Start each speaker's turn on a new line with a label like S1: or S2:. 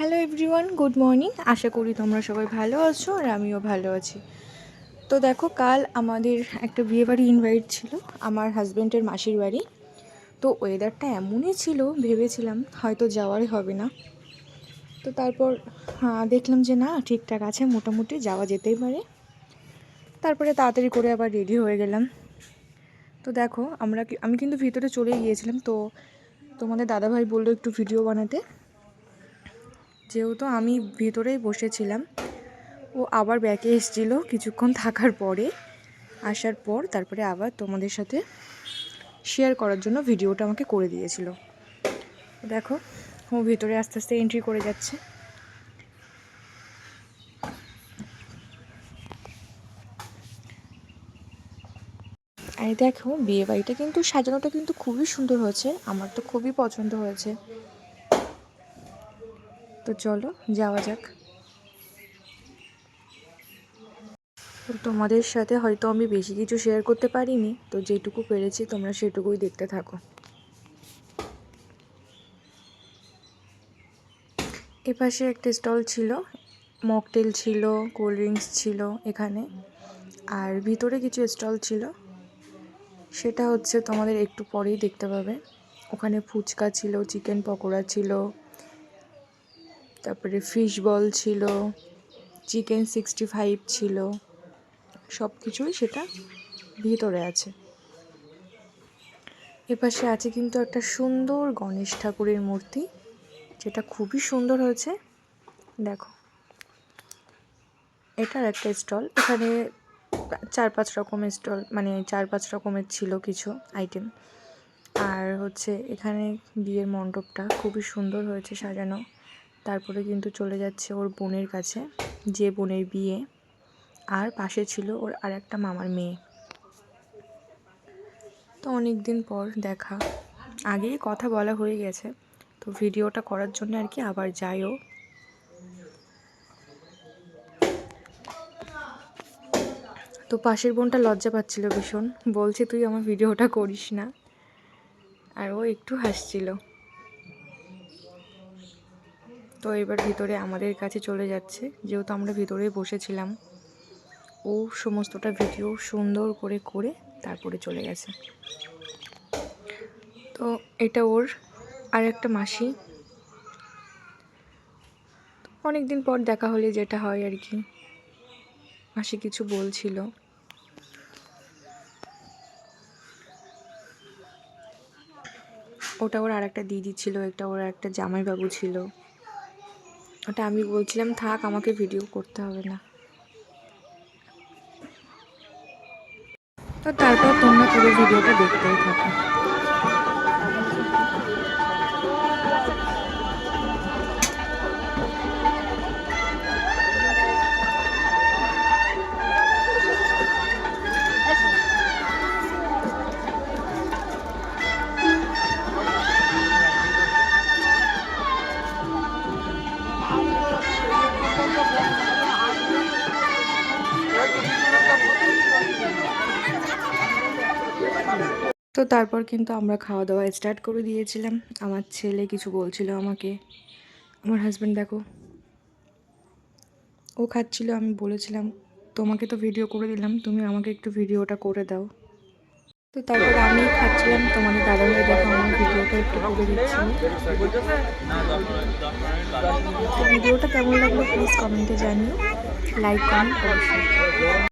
S1: Hello everyone, good morning. আশা করি তোমরা সবাই ভালো আছো আর আমিও ভালো আছি। তো দেখো, কাল আমাদের একটা বিয়েবাড়ি ইনভাইট ছিল, আমার হাজব্যান্ডের মাসির বাড়ি। তো ওয়েদারটা এমনই ছিল, ভেবেছিলাম হয়তো যাওয়ারই হবে না। তো তারপর দেখলাম যে না, ঠিকঠাক আছে, মোটামুটি যাওয়া যেতেই পারে। তারপরে তাড়াতাড়ি করে আবার রেডি হয়ে গেলাম। তো দেখো, আমি কিন্তু ভিতরে চলে গিয়েছিলাম। তো তোমাদের দাদাভাই বললো একটু ভিডিও বানাতে, যেহেতু আমি ভিতরেই বসেছিলাম। ও আবার ব্যাকে এসেছিলো কিছুক্ষণ থাকার পরে, আসার পর তারপরে আবার তোমাদের সাথে শেয়ার করার জন্য ভিডিওটা আমাকে করে দিয়েছিল। দেখো, ও ভিতরে আস্তে আস্তে এন্ট্রি করে যাচ্ছে। আর দেখো, বিয়ে বাড়িটা কিন্তু সাজানোটা কিন্তু খুবই সুন্দর হয়েছে, আমার তো খুবই পছন্দ হয়েছে। তো চলো যাওয়া যাক। তো তোমাদের সাথে হয়তো আমি বেশি কিছু শেয়ার করতে পারিনি, তো যেটুকু পেরেছি তোমরা সেটুকুই দেখতে থাকো। এপাশে একটা স্টল ছিল, মকটেল ছিল, কোল্ড ড্রিঙ্কস ছিল এখানে। আর ভিতরে কিছু স্টল ছিল, সেটা হচ্ছে তোমাদের একটু পরেই দেখতে পাবে। ওখানে ফুচকা ছিল, চিকেন পকোড়া ছিল, তারপরে ফিশ বল ছিল, চিকেন 65 ছিল, সব কিছুই সেটা ভিতরে আছে। এপাশে আছে কিন্তু একটা সুন্দর গণেশ ঠাকুরের মূর্তি, যেটা খুবই সুন্দর হয়েছে। দেখো, এটার একটা স্টল, এখানে 4-5 রকমের স্টল, মানে 4-5 রকমের ছিল কিছু আইটেম। আর হচ্ছে এখানে বিয়ের মণ্ডপটা খুবই সুন্দর হয়েছে সাজানো। তারপরে কিন্তু চলে যাচ্ছে ওর বোনের কাছে, যে বোনের বিয়ে, আর পাশে ছিল ওর আর একটা মামার মেয়ে। তো অনেক দিন পর দেখা, আগেই কথা বলা হয়ে গেছে, তো ভিডিওটা করার জন্য আর কি আবার যাইও। তো পাশের বোনটা লজ্জা পাচ্ছিল ভীষণ, বলছে তুই আমার ভিডিওটা করিস না, আর ও একটু হাসছিল। তো এবার ভিতরে আমাদের কাছে চলে যাচ্ছে, যেহেতু আমরা ভিতরে বসেছিলাম। ও সমস্তটা ভিডিও সুন্দর করে করে তারপরে চলে গেছে। তো এটা ওর আর একটা মাসি, অনেক দিন পর দেখা হলে যেটা হয় আর কি। মাসি কিছু বলছিল। ওটা ওর আর একটা দিদি ছিল, এটা ওর একটা জামাইবাবু ছিল। ওটা আমি বলছিলাম থাক, আমাকে ভিডিও করতে হবে না। তো তারপর তোমরা পুরো ভিডিওটা দেখতেই থাকো। তো তারপর কিন্তু আমরা খাওয়া দাওয়া স্টার্ট করে দিয়েছিলাম। আমার ছেলে কিছু বলছিল আমাকে, আমার হাজব্যান্ড দেখো, ও খাচ্ছিল। আমি বলেছিলাম তোমাকে তো ভিডিও করে দিলাম, তুমি আমাকে একটু ভিডিওটা করে দাও। তো তারপর আমি খাচ্ছিলাম, তোমাদের দাদাভাই দেখো আমার ভিডিওটা একটু করে দিচ্ছিল। ভিডিওটা কেমন লাগলো প্লিজ কমেন্টে জানিও, লাইক কমেন্ট অবশ্যই।